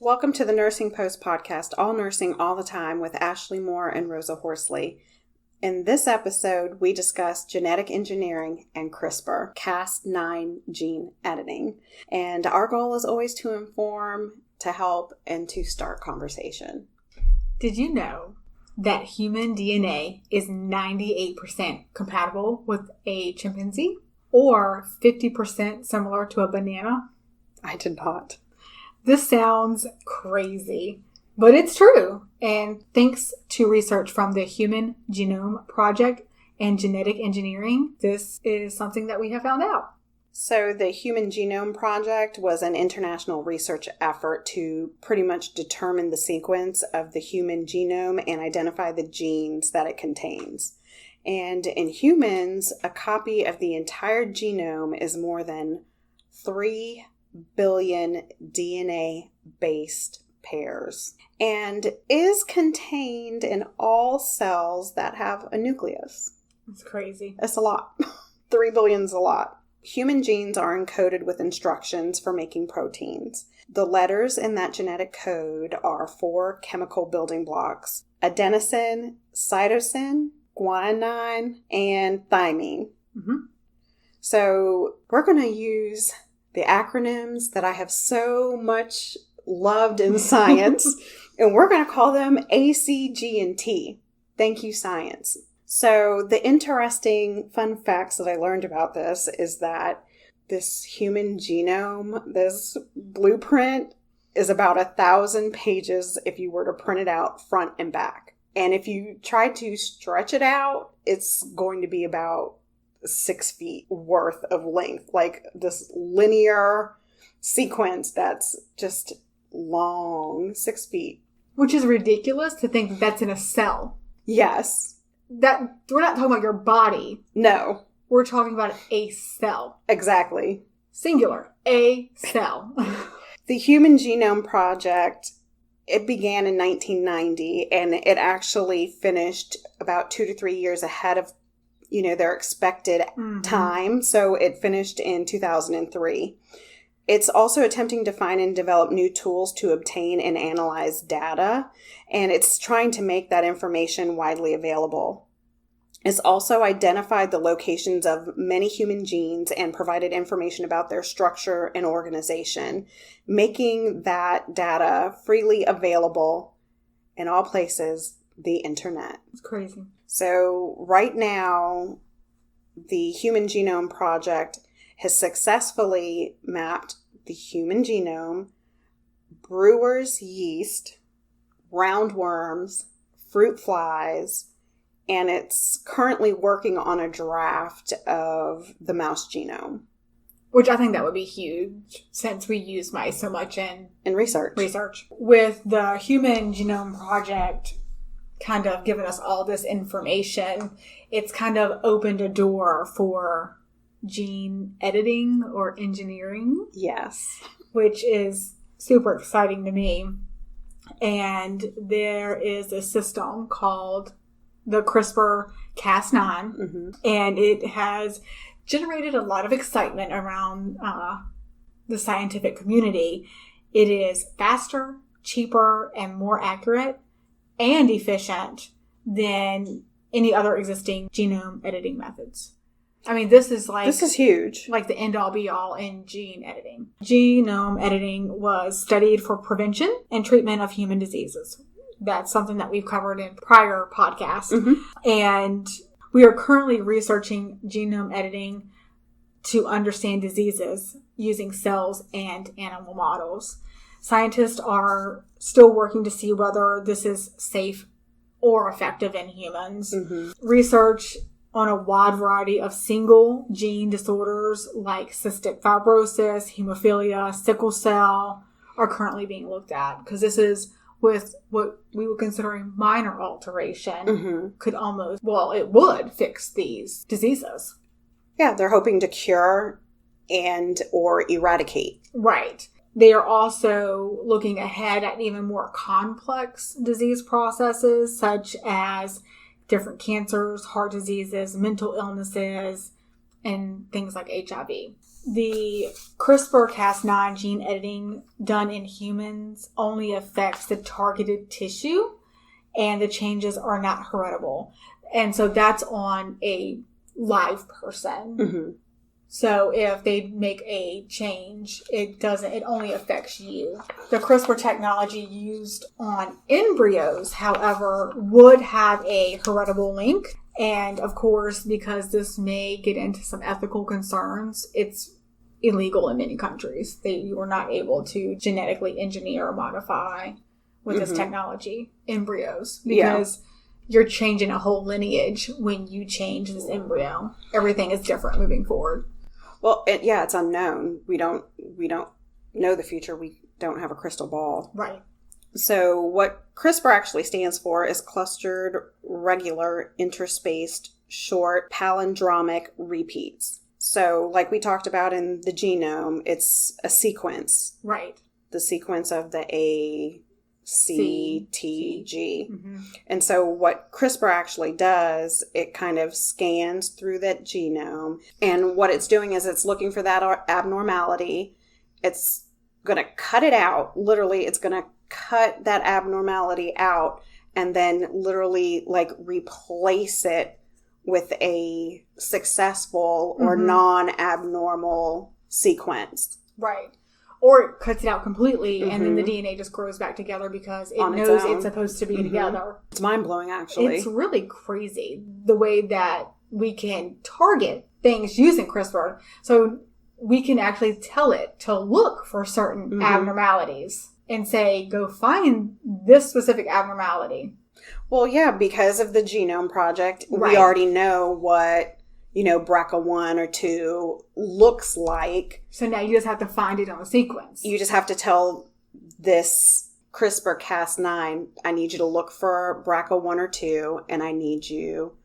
Welcome to the Nursing Post podcast, All Nursing All the Time with Ashley Moore and Rosa Horsley. In this episode, we discuss genetic engineering and CRISPR Cas9 gene editing. And our goal is always to inform, to help, and to start conversation. Did you know that human DNA is 98% compatible with a chimpanzee or 50% similar to a banana? I did not. This sounds crazy, but it's true. And thanks to research from the Human Genome Project and genetic engineering, this is something that we have found out. So the Human Genome Project was an international research effort to pretty much determine the sequence of the human genome and identify the genes that it contains. And in humans, a copy of the entire genome is more than 3 billion DNA-based pairs and is contained in all cells that have a nucleus. That's crazy. That's a lot. 3 billion is a lot. Human genes are encoded with instructions for making proteins. The letters in that genetic code are 4 chemical building blocks: adenosine, cytosine, guanine, and thymine. Mm-hmm. So we're going to use the acronyms that I have so much loved in science, and we're going to call them A, C, G, and T. Thank you, science. So the interesting fun facts that I learned about this is that this human genome, this blueprint, is about 1,000 pages if you were to print it out front and back. And if you try to stretch it out, it's going to be about 6 feet worth of length, like this linear sequence that's just long, 6 feet. Which is ridiculous to think that's in a cell. Yes. That we're not talking about your body. No. We're talking about a cell. Exactly. Singular. A cell. The Human Genome Project, it began in 1990, and it actually finished about 2 to 3 years ahead of their expected time. So it finished in 2003. It's also attempting to find and develop new tools to obtain and analyze data. And it's trying to make that information widely available. It's also identified the locations of many human genes and provided information about their structure and organization, making that data freely available in all places, the internet. It's crazy. So right now, the Human Genome Project has successfully mapped the human genome, brewer's yeast, roundworms, fruit flies, and it's currently working on a draft of the mouse genome. Which I think that would be huge since we use mice so much in research. With the Human Genome Project kind of given us all this information, it's kind of opened a door for gene editing or engineering. Yes. Which is super exciting to me. And there is a system called the CRISPR Cas9, and it has generated a lot of excitement around the scientific community. It is faster, cheaper, and more accurate and efficient than any other existing genome editing methods. I mean, this is huge. Like the end-all be-all in gene editing. Genome editing was studied for prevention and treatment of human diseases. That's something that we've covered in prior podcasts. And we are currently researching genome editing to understand diseases using cells and animal models. Scientists are still working to see whether this is safe or effective in humans. Research on a wide variety of single gene disorders like cystic fibrosis, hemophilia, sickle cell are currently being looked at, because this is with what we would consider a minor alteration it would fix these diseases. Yeah, they're hoping to cure and or eradicate. Right. They are also looking ahead at even more complex disease processes, such as different cancers, heart diseases, mental illnesses, and things like HIV. the CRISPR Cas9 gene editing done in humans only affects the targeted tissue, and the changes are not heritable. And so that's on a live person. Mm-hmm. So if they make a change, it only affects you. The CRISPR technology used on embryos, however, would have a heritable link. And of course, because this may get into some ethical concerns, it's illegal in many countries. You are not able to genetically engineer or modify with this technology embryos, because you're changing a whole lineage when you change this embryo. Everything is different moving forward. Well, it's unknown. We don't know the future. We don't have a crystal ball. Right. So what CRISPR actually stands for is clustered, regular, interspaced, short, palindromic repeats. So like we talked about in the genome, it's a sequence. Right. The sequence of the A, C, T, G. Mm-hmm. And so what CRISPR actually does, it kind of scans through that genome. And what it's doing is it's looking for that abnormality. It's going to cut it out. Literally, it's going to cut that abnormality out and then literally like replace it with a successful or non-abnormal sequence. Right. Or it cuts it out completely, and then the DNA just grows back together because it knows it's supposed to be together. It's mind-blowing, actually. It's really crazy the way that we can target things using CRISPR. So we can actually tell it to look for certain abnormalities and say, go find this specific abnormality. Well, yeah, because of the Genome Project, we already know what BRCA1 or 2 looks like. So now you just have to find it on the sequence. You just have to tell this CRISPR Cas9, I need you to look for BRCA1 or 2, and I need you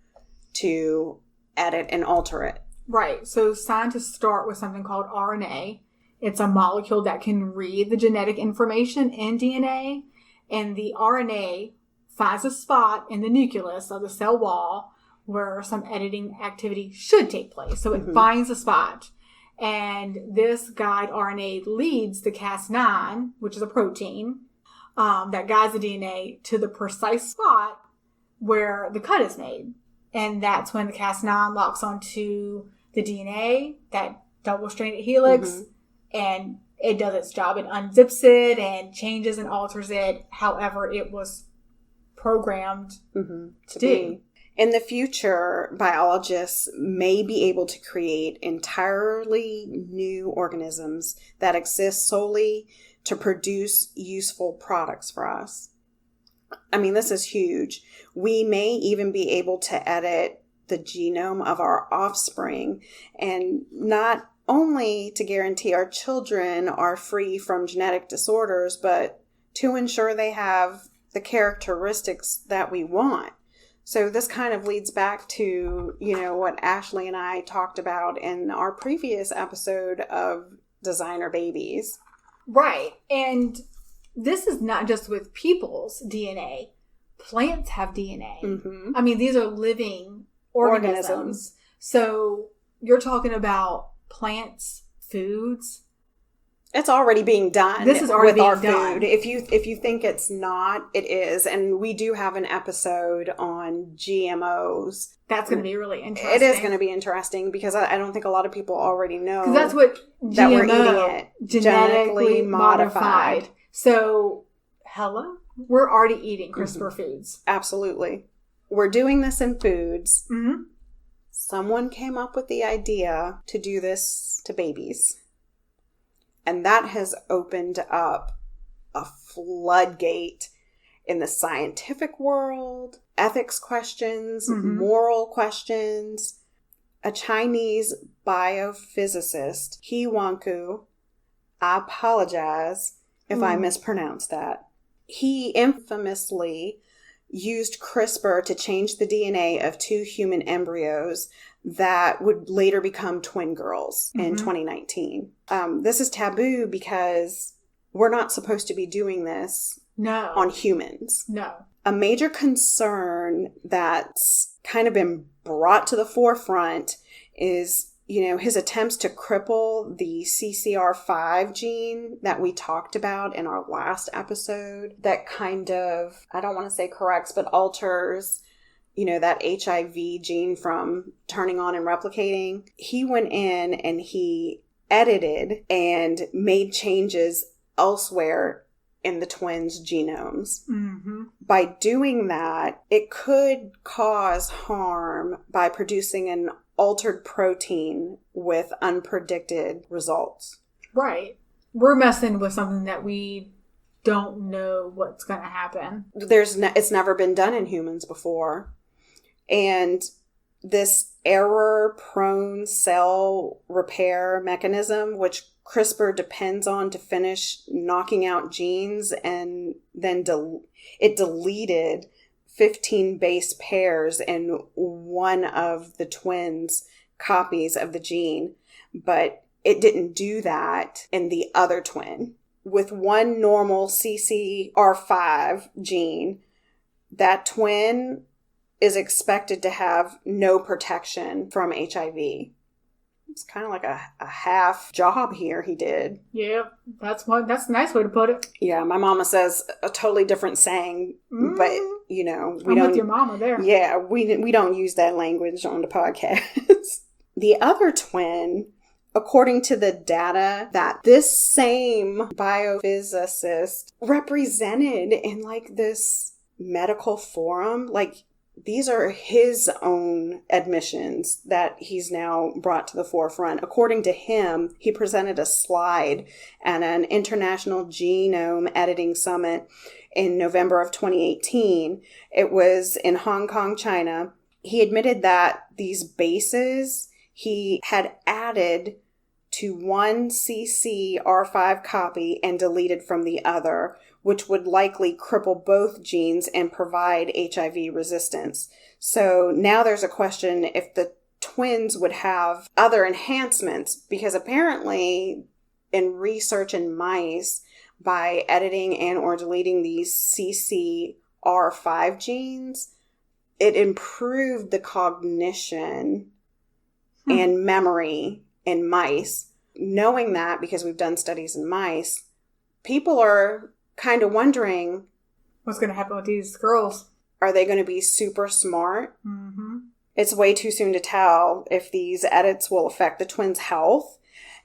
to edit and alter it. Right. So scientists start with something called RNA. It's a molecule that can read the genetic information in DNA, and the RNA finds a spot in the nucleus of the cell wall where some editing activity should take place. So it finds a spot. And this guide RNA leads the Cas9, which is a protein, that guides the DNA to the precise spot where the cut is made. And that's when the Cas9 locks onto the DNA, that double-stranded helix, and it does its job. It unzips it and changes and alters it however it was programmed to do. In the future, biologists may be able to create entirely new organisms that exist solely to produce useful products for us. I mean, this is huge. We may even be able to edit the genome of our offspring, and not only to guarantee our children are free from genetic disorders, but to ensure they have the characteristics that we want. So this kind of leads back to, what Ashley and I talked about in our previous episode of Designer Babies. Right. And this is not just with people's DNA. Plants have DNA. I mean, these are living organisms. So you're talking about plants, foods. It's already being done. This is already with our being done. food. If you think it's not, it is. And we do have an episode on GMOs. That's going to be really interesting. It is going to be interesting because I don't think a lot of people already know. Because that's what that we're eating GMO, it. genetically modified. So, hello? We're already eating CRISPR foods. Absolutely. We're doing this in foods. Someone came up with the idea to do this to babies. And that has opened up a floodgate in the scientific world, ethics questions, moral questions. A Chinese biophysicist, He Wanku, I apologize if I mispronounced that. He infamously used CRISPR to change the DNA of 2 human embryos that would later become twin girls in 2019. This is taboo because we're not supposed to be doing this on humans. No. A major concern that's kind of been brought to the forefront is his attempts to cripple the CCR5 gene that we talked about in our last episode that kind of, I don't want to say corrects, but alters, that HIV gene from turning on and replicating. He went in and he edited and made changes elsewhere in the twins' genomes. Mm-hmm. By doing that, it could cause harm by producing an altered protein with unpredicted results. Right. We're messing with something that we don't know what's going to happen. It's never been done in humans before. And this error-prone cell repair mechanism, which CRISPR depends on to finish knocking out genes, and then it deleted 15 base pairs in one of the twins' copies of the gene, but it didn't do that in the other twin. With one normal CCR5 gene, that twin is expected to have no protection from HIV. It's kind of like a half job here he did. Yeah, that's a nice way to put it. Yeah, my mama says a totally different saying, but we I'm don't. with your mama there. Yeah, we don't use that language on the podcast. The other twin, according to the data that this same biophysicist represented in like this medical forum, like these are his own admissions that he's now brought to the forefront. According to him, he presented a slide at an International Genome Editing Summit in November of 2018. It was in Hong Kong, China. He admitted that these bases he had added to one CCR5 copy and deleted from the other, which would likely cripple both genes and provide HIV resistance. So now there's a question if the twins would have other enhancements, because apparently in research in mice, by editing and or deleting these CCR5 genes, it improved the cognition and memory in mice. Knowing that, because we've done studies in mice, people are kind of wondering, what's going to happen with these girls? Are they going to be super smart? Mm-hmm. It's way too soon to tell if these edits will affect the twins' health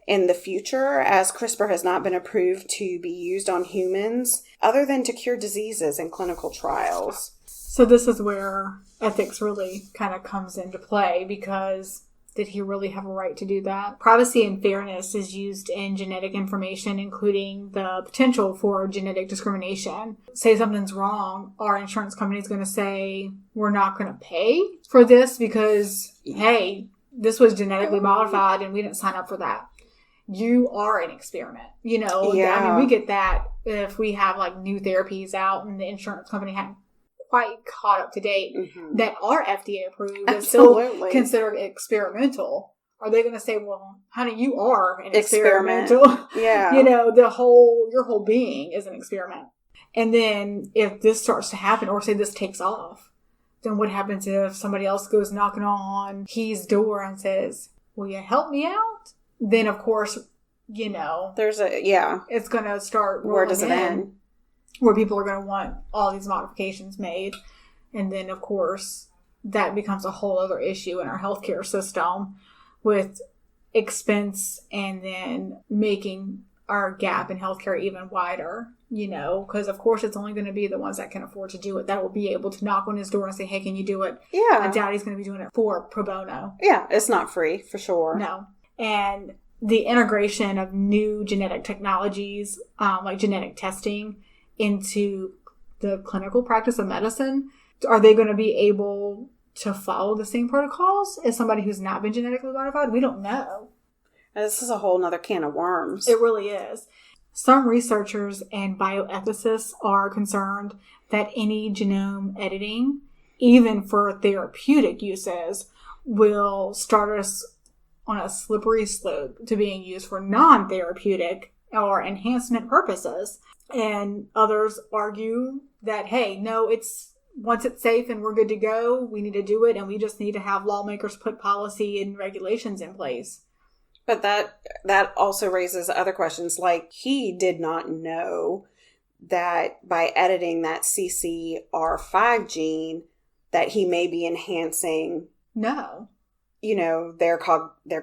in the future, as CRISPR has not been approved to be used on humans other than to cure diseases in clinical trials. So this is where ethics really kind of comes into play, because did he really have a right to do that? Privacy and fairness is used in genetic information, including the potential for genetic discrimination. Say something's wrong, our insurance company is going to say, we're not going to pay for this because, hey, this was genetically modified and we didn't sign up for that. You are an experiment. Yeah. I mean, we get that if we have like new therapies out and the insurance company hadn't quite caught up to date that are FDA approved and still considered experimental. Are they going to say, well, honey, you are an experimental? Yeah. Your whole being is an experiment. And then if this starts to happen, or say this takes off, then what happens if somebody else goes knocking on his door and says, will you help me out? Then of course, it's going to start rolling. Where does it end? Where people are going to want all these modifications made. And then, of course, that becomes a whole other issue in our healthcare system with expense and then making our gap in healthcare even wider, because, of course, it's only going to be the ones that can afford to do it that will be able to knock on his door and say, hey, can you do it? Yeah. I doubt he's going to be doing it for pro bono. Yeah, it's not free, for sure. No. And the integration of new genetic technologies, like genetic testing, into the clinical practice of medicine, are they going to be able to follow the same protocols as somebody who's not been genetically modified? We don't know. This is a whole nother can of worms. It really is. Some researchers and bioethicists are concerned that any genome editing, even for therapeutic uses, will start us on a slippery slope to being used for non-therapeutic or enhancement purposes. And others argue that, hey, no, it's once it's safe and we're good to go, we need to do it. And we just need to have lawmakers put policy and regulations in place. But that also raises other questions. Like, he did not know that by editing that CCR5 gene that he may be enhancing their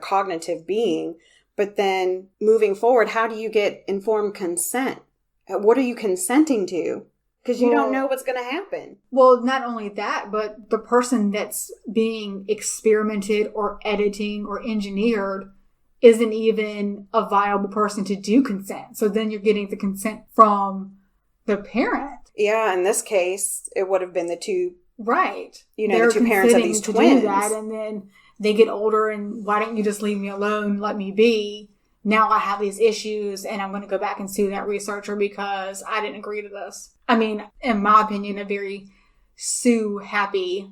cognitive being. But then moving forward, how do you get informed consent? What are you consenting to? Because you don't know what's going to happen. Well, not only that, but the person that's being experimented or editing or engineered isn't even a viable person to do consent. So then you're getting the consent from the parent. Yeah, in this case, it would have been the two. Right. The two parents of these twins. Do that, and then they get older, and why don't you just leave me alone, let me be? Now I have these issues, and I'm going to go back and sue that researcher because I didn't agree to this. I mean, in my opinion, a very sue-happy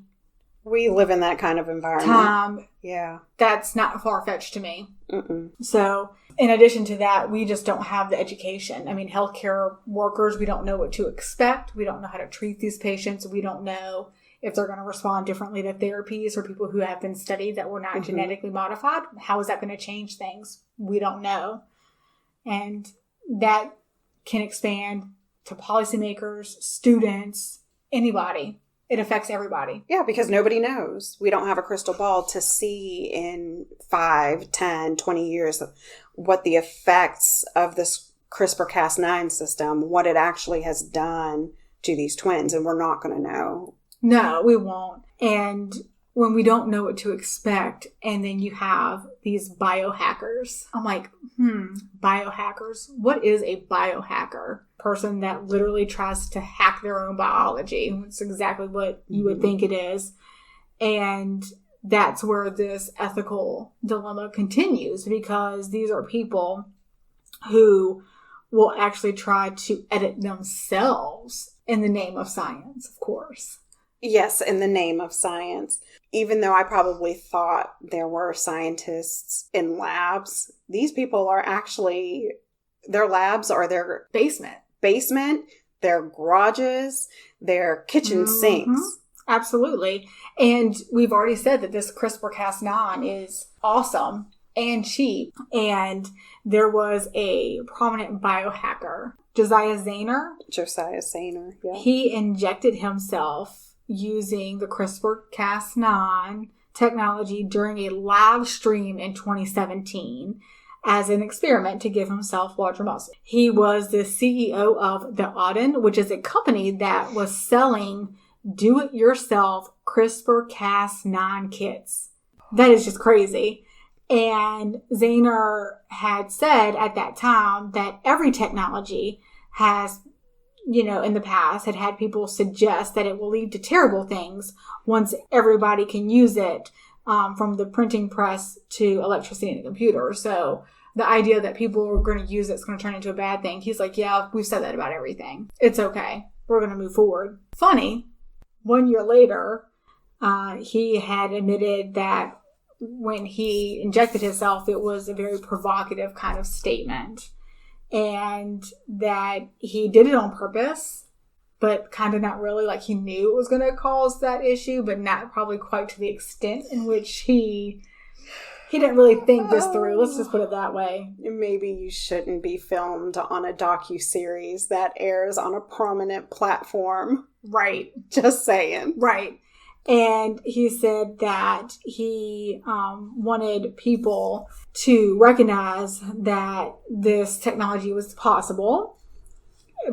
we live in that kind of environment. Yeah. That's not far-fetched to me. Mm-mm. So, in addition to that, we just don't have the education. I mean, healthcare workers, we don't know what to expect. We don't know how to treat these patients. We don't know if they're going to respond differently to therapies for people who have been studied that were not genetically modified. How is that going to change things? We don't know. And that can expand to policymakers, students, anybody. It affects everybody. Yeah, because nobody knows. We don't have a crystal ball to see in 5, 10, 20 years what the effects of this CRISPR Cas9 system, what it actually has done to these twins. And we're not going to know. No, we won't. And when we don't know what to expect, and then you have these biohackers. I'm like, biohackers? What is a biohacker? Person that literally tries to hack their own biology. It's exactly what you would think it is. And that's where this ethical dilemma continues, because these are people who will actually try to edit themselves in the name of science, of course. Yes, in the name of science. Even though I probably thought there were scientists in labs, these people are actually, their labs are their basement, their garages, their kitchen sinks. Absolutely. And we've already said that this CRISPR Cas9 is awesome and cheap. And there was a prominent biohacker, Josiah Zayner, yeah. He injected himself using the CRISPR Cas9 technology during a live stream in 2017 as an experiment to give himself larger muscle. He was the CEO of the Auden, which is a company that was selling do-it-yourself CRISPR Cas9 kits. That is just crazy. And Zayner had said at that time that every technology has, in the past had people suggest that it will lead to terrible things once everybody can use it, from the printing press to electricity and the computer. So the idea that people are going to use it's going to turn into a bad thing. He's like, yeah, we've said that about everything. It's okay. We're going to move forward. Funny, 1 year later, he had admitted that when he injected himself, it was a very provocative kind of statement. And that he did it on purpose, but kind of not really. Like, he knew it was going to cause that issue, but not probably quite to the extent in which he didn't really think this through. Let's just put it that way. Maybe you shouldn't be filmed on a docuseries that airs on a prominent platform. Right. Just saying. Right. And he said that he wanted people to recognize that this technology was possible,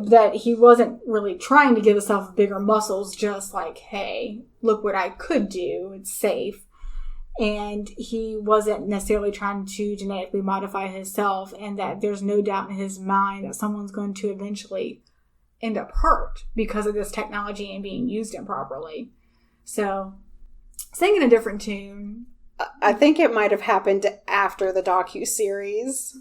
that he wasn't really trying to give himself bigger muscles, just like, hey, look what I could do. It's safe. And he wasn't necessarily trying to genetically modify himself, and that there's no doubt in his mind that someone's going to eventually end up hurt because of this technology and being used improperly. So, singing a different tune. I think it might have happened after the docuseries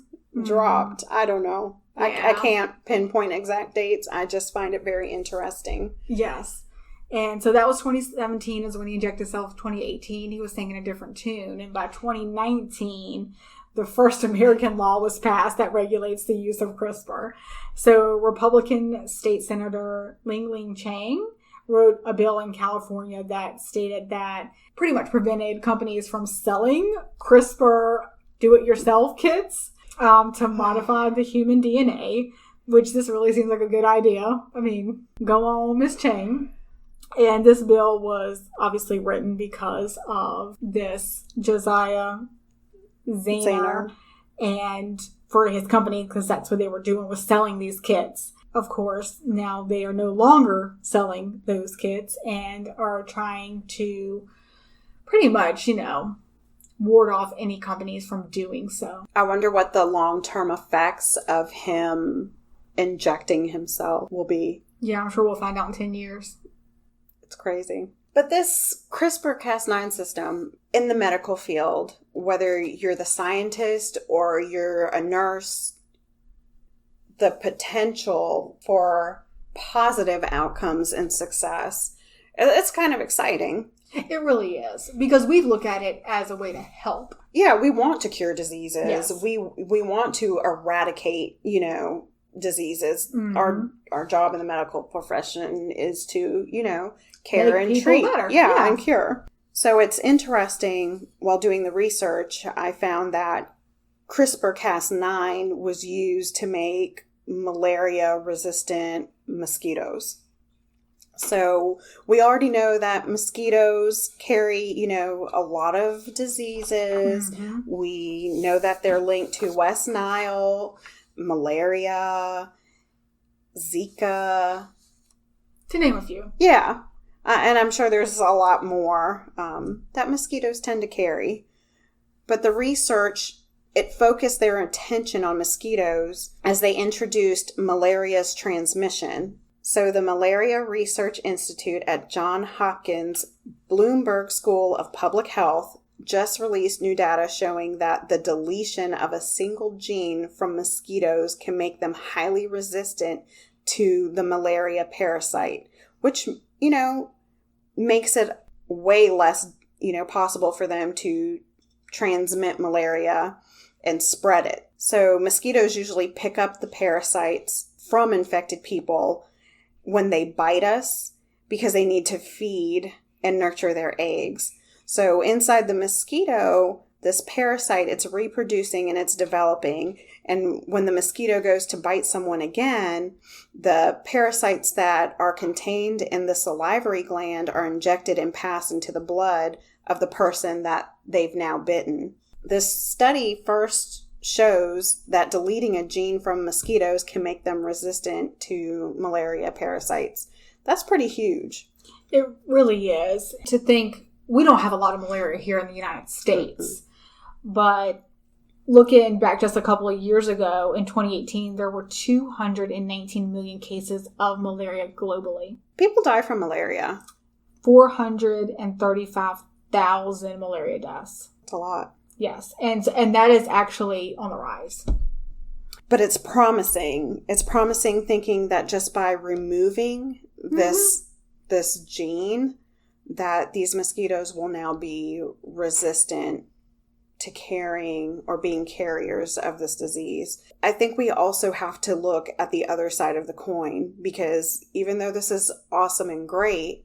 dropped. I don't know. Yeah. I can't pinpoint exact dates. I just find it very interesting. Yes. And so that was 2017 is when he injected himself. 2018, he was singing a different tune. And by 2019, the first American law was passed that regulates the use of CRISPR. So Republican State Senator Ling Chang wrote a bill in California that stated that pretty much prevented companies from selling CRISPR do-it-yourself kits to modify the human DNA, which this really seems like a good idea. I mean, go on, Miss Chang. And this bill was obviously written because of this Josiah Zahner and for his company, because that's what they were doing, was selling these kits. Of course, now they are no longer selling those kits and are trying to pretty much, ward off any companies from doing so. I wonder what the long-term effects of him injecting himself will be. Yeah, I'm sure we'll find out in 10 years. It's crazy. But this CRISPR Cas9 system in the medical field, whether you're the scientist or you're a nurse, the potential for positive outcomes and success, it's kind of exciting. It really is, because we look at it as a way to help. Yeah, we want to cure diseases. Yes. We want to eradicate, diseases. Mm-hmm. Our job in the medical profession is to, care Make and people treat. better. Yeah, and cure. So it's interesting, while doing the research, I found that CRISPR Cas9 was used to make malaria-resistant mosquitoes. So we already know that mosquitoes carry, a lot of diseases. Mm-hmm. We know that they're linked to West Nile, malaria, Zika. To name a few. Yeah. And I'm sure there's a lot more that mosquitoes tend to carry. But the research, it focused their attention on mosquitoes as they introduced malaria's transmission. So the Malaria Research Institute at Johns Hopkins Bloomberg School of Public Health just released new data showing that the deletion of a single gene from mosquitoes can make them highly resistant to the malaria parasite, which, makes it way less, possible for them to transmit malaria and spread it. So mosquitoes usually pick up the parasites from infected people when they bite us because they need to feed and nurture their eggs. So inside the mosquito, this parasite, it's reproducing and it's developing. And when the mosquito goes to bite someone again, the parasites that are contained in the salivary gland are injected and passed into the blood of the person that they've now bitten. This study first shows that deleting a gene from mosquitoes can make them resistant to malaria parasites. That's pretty huge. It really is. To think, we don't have a lot of malaria here in the United States, but looking back just a couple of years ago, in 2018, there were 219 million cases of malaria globally. People die from malaria. 435,000 malaria deaths. It's a lot. Yes, and that is actually on the rise. But it's promising. It's promising thinking that just by removing this gene, that these mosquitoes will now be resistant to carrying or being carriers of this disease. I think we also have to look at the other side of the coin, because even though this is awesome and great,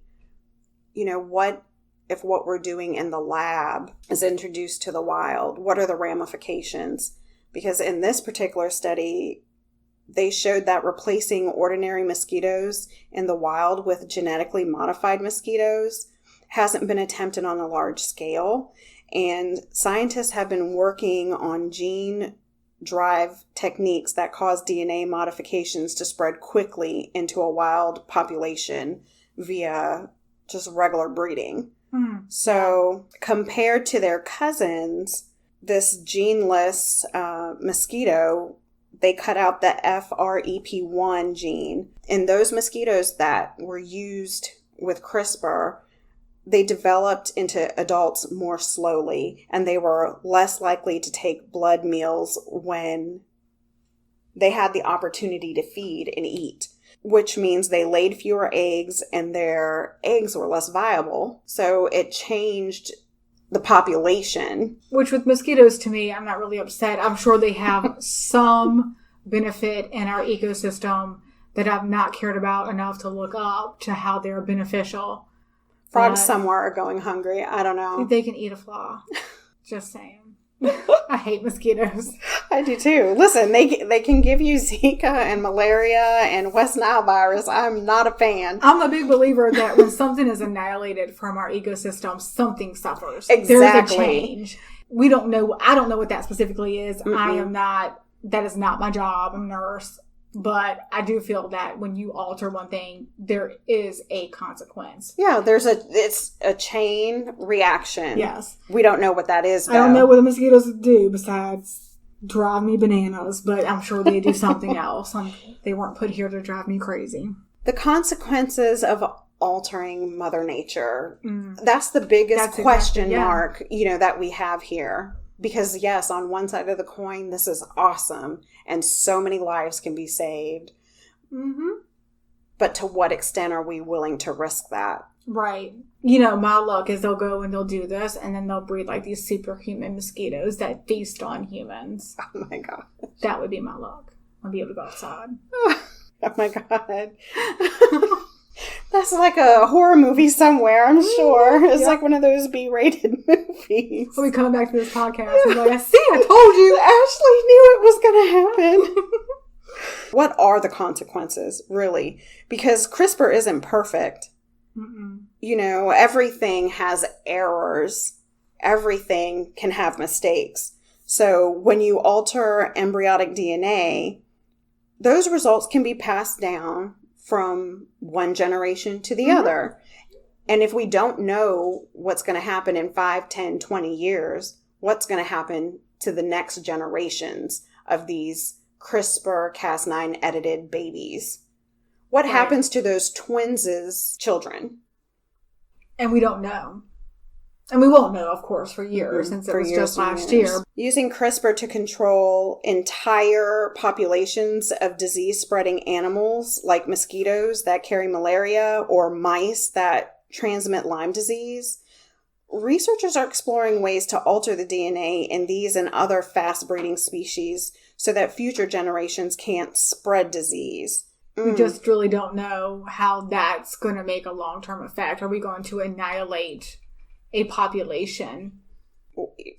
what if what we're doing in the lab is introduced to the wild? What are the ramifications? Because in this particular study, they showed that replacing ordinary mosquitoes in the wild with genetically modified mosquitoes hasn't been attempted on a large scale. And scientists have been working on gene drive techniques that cause DNA modifications to spread quickly into a wild population via just regular breeding. So compared to their cousins, this geneless mosquito, they cut out the FREP1 gene. And those mosquitoes that were used with CRISPR, they developed into adults more slowly, and they were less likely to take blood meals when they had the opportunity to feed and eat, which means they laid fewer eggs and their eggs were less viable. So it changed the population. Which with mosquitoes, to me, I'm not really upset. I'm sure they have some benefit in our ecosystem that I've not cared about enough to look up to how they're beneficial. Frogs somewhere are going hungry. I don't know. They can eat a fly. Just saying. I hate mosquitoes. I do too. Listen, they can give you Zika and malaria and West Nile virus. I'm not a fan. I'm a big believer that when something is annihilated from our ecosystem, something suffers. Exactly. There's a change. We don't know. I don't know what that specifically is. Mm-mm. I am not. That is not my job. I'm a nurse. But I do feel that when you alter one thing, there is a consequence. Yeah, it's a chain reaction. Yes. We don't know what that is, though. I don't know what the mosquitoes do besides drive me bananas, but I'm sure they do something else. They weren't put here to drive me crazy. The consequences of altering Mother Nature, that's the biggest question mark, that we have here. Because yes, on one side of the coin, this is awesome. And so many lives can be saved. Mm-hmm. But to what extent are we willing to risk that? Right. My luck is they'll go and they'll do this, and then they'll breed like these superhuman mosquitoes that feast on humans. Oh my God. That would be my luck. I'll be able to go outside. Oh my God. That's like a horror movie somewhere, I'm sure. It's like one of those B-rated movies. We'll be coming back to this podcast and like, I told you. Ashley knew it was going to happen. What are the consequences, really? Because CRISPR isn't perfect. Mm-mm. Everything has errors. Everything can have mistakes. So when you alter embryonic DNA, those results can be passed down from one generation to the other. And if we don't know what's going to happen in 5, 10, 20 years, what's going to happen to the next generations of these CRISPR Cas9 edited babies? What happens to those twins' children? And we don't know. And we won't know, of course, for years, since it was just last year. Using CRISPR to control entire populations of disease-spreading animals, like mosquitoes that carry malaria or mice that transmit Lyme disease, researchers are exploring ways to alter the DNA in these and other fast-breeding species so that future generations can't spread disease. We just really don't know how that's going to make a long-term effect. Are we going to annihilate a population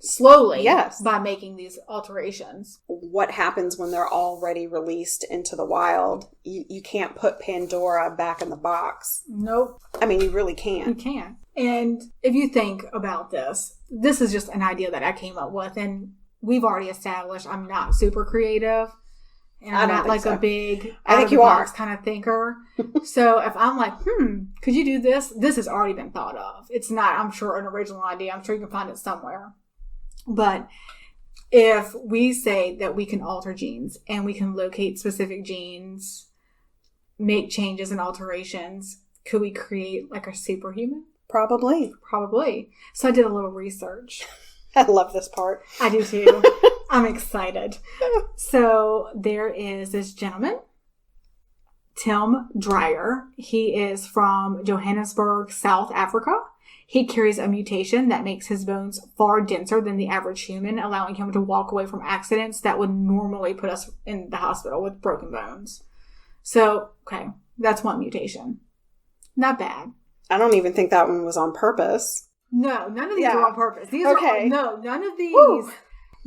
slowly by making these alterations? What happens when they're already released into the wild? You can't put Pandora back in the box. Nope. I mean, you really can't. You can't. And if you think about this is just an idea that I came up with. And we've already established I'm not super creative. And I'm not like a big out-of-the-box kind of thinker. So if I'm like, could you do this? This has already been thought of. It's not, I'm sure, an original idea. I'm sure you can find it somewhere. But if we say that we can alter genes and we can locate specific genes, make changes and alterations, could we create like a superhuman? Probably. So I did a little research. I love this part. I do too. I'm excited. So there is this gentleman, Tim Dreyer. He is from Johannesburg, South Africa. He carries a mutation that makes his bones far denser than the average human, allowing him to walk away from accidents that would normally put us in the hospital with broken bones. So, okay, that's one mutation. Not bad. I don't even think that one was on purpose. No, none of these are on purpose. These are all, none of these. Woo.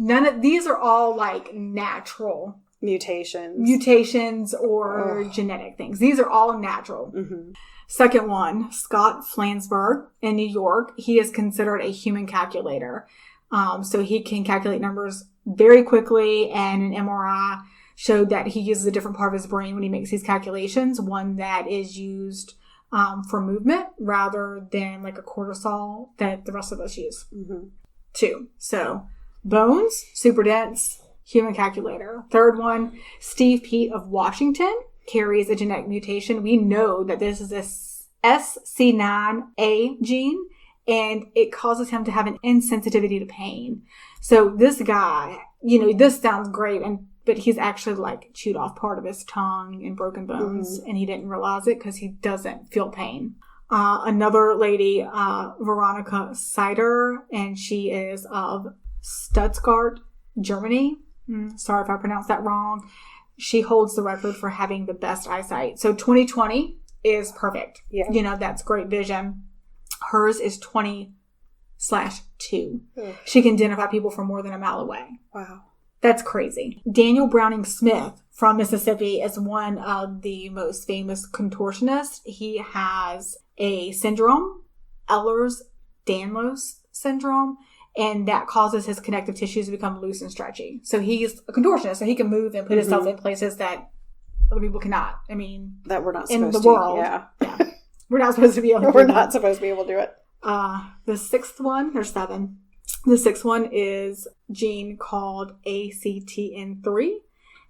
None of these are all like natural mutations or genetic things. These are all natural. Mm-hmm. Second one, Scott Flansburgh in New York. He is considered a human calculator. So he can calculate numbers very quickly, and an MRI showed that he uses a different part of his brain when he makes these calculations, one that is used for movement rather than like a cortisol that the rest of us use. Mm-hmm. 2. So bones, super dense, human calculator. Third one, Steve Pete of Washington carries a genetic mutation. We know that this is a SC9A gene, and it causes him to have an insensitivity to pain. So this guy, this sounds great, but he's actually like chewed off part of his tongue and broken bones, and he didn't realize it because he doesn't feel pain. Another lady, Veronica Sider, and she is of Stuttgart, Germany. Sorry if I pronounced that wrong. she holds the record for having the best eyesight. So 20/20 is perfect. Yeah. You know, that's great vision. Hers is 20/2. Ugh. She can identify people from more than a mile away. Wow. That's crazy. Daniel Browning Smith from Mississippi is one of the most famous contortionists. He has a syndrome, Ehlers-Danlos syndrome, and that causes his connective tissues to become loose and stretchy. So he's a contortionist, so he can move and put himself in places that other people cannot. I mean, that we're not supposed to. In the world. Yeah. We're not supposed to be able to do We're not supposed to be able to do it. The sixth one, there's 7. The sixth one is a gene called ACTN3.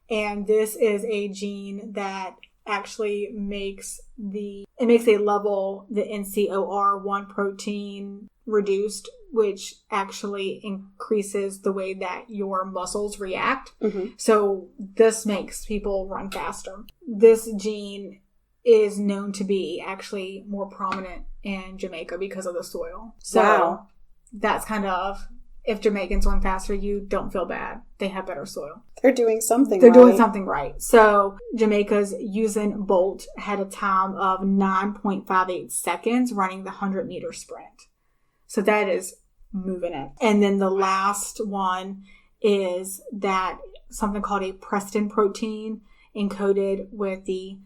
And this is a gene that actually makes the NCOR1 protein reduced, which actually increases the way that your muscles react. Mm-hmm. So this makes people run faster. This gene is known to be actually more prominent in Jamaica because of the soil. So wow. That's kind of, if Jamaicans run faster, you don't feel bad. They have better soil. They're doing something They're doing something right. So Jamaica's Usain Bolt had a time of 9.58 seconds running the 100-meter sprint. So that is moving it. And then the last one is that something called a Preston protein encoded with the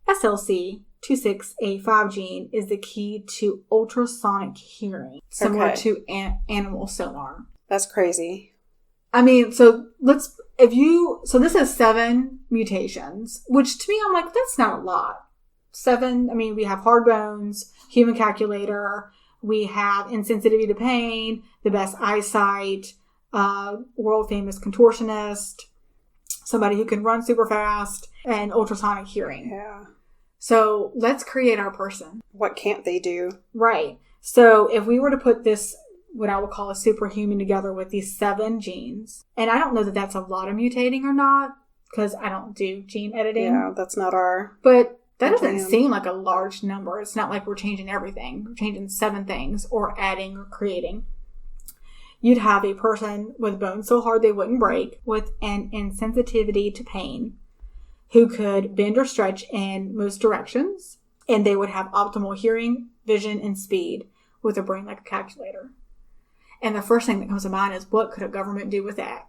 SLC26A5 gene is the key to ultrasonic hearing, similar to animal sonar. That's crazy. I mean, so this is 7 mutations, which to me, I'm like, that's not a lot. 7, I mean, we have hard bones, human calculator, we have insensitivity to pain, the best eyesight, world famous contortionist, somebody who can run super fast, and ultrasonic hearing. Yeah. So let's create our person. What can't they do? Right. So if we were to put this, what I would call a superhuman, together with these 7 genes, and I don't know that that's a lot of mutating or not, because I don't do gene editing. Yeah, that's not our... But that doesn't seem like a large number. It's not like we're changing everything. We're changing 7 things or adding or creating. You'd have a person with bones so hard they wouldn't break, with an insensitivity to pain, who could bend or stretch in most directions, and they would have optimal hearing, vision, and speed with a brain like a calculator. And the first thing that comes to mind is, what could a government do with that?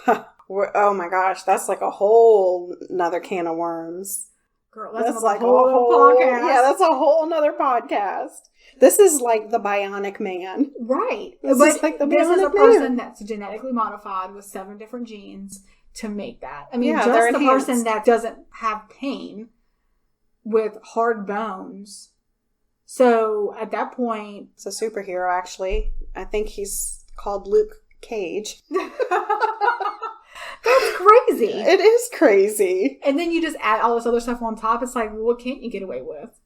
Oh my gosh, that's like a whole nother can of worms. Girl, that's like a whole podcast. Yeah, that's a whole nother podcast. This is like the bionic man. Right. This is a person that's genetically modified with 7 different genes to make that. I mean, just the person that doesn't have pain with hard bones. So at that point... It's a superhero, actually. I think he's called Luke Cage. That's crazy. It is crazy. And then you just add all this other stuff on top. It's like, well, what can't you get away with?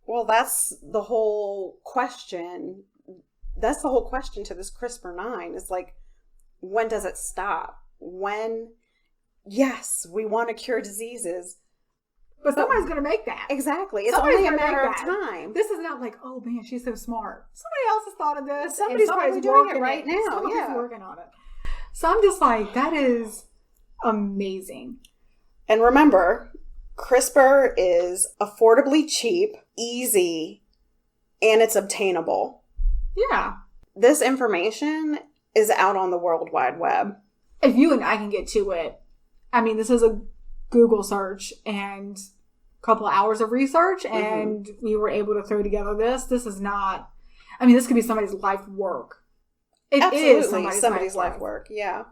Well, that's the whole question. That's the whole question to this CRISPR-9. Is like, when does it stop? When, yes, we want to cure diseases. But somebody's going to make that. Exactly. It's only a matter of time. This is not like, oh man, she's so smart. Somebody else has thought of this. Somebody's probably doing it right now. Somebody's working on it. So I'm just like, that is amazing. And remember, CRISPR is affordably cheap, easy, and it's obtainable. Yeah. This information is out on the World Wide Web. If you and I can get to it, I mean, this is a Google search and a couple of hours of research, and we were able to throw together this. This is not, I mean, this could be somebody's life work. It Absolutely, is somebody's life work. Yeah.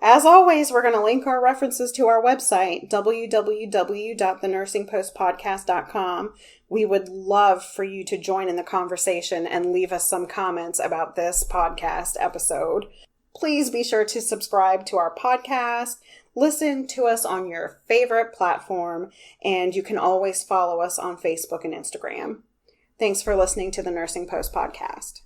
As always, we're going to link our references to our website, www.thenursingpostpodcast.com. We would love for you to join in the conversation and leave us some comments about this podcast episode. Please be sure to subscribe to our podcast, listen to us on your favorite platform, and you can always follow us on Facebook and Instagram. Thanks for listening to the Nursing Post Podcast.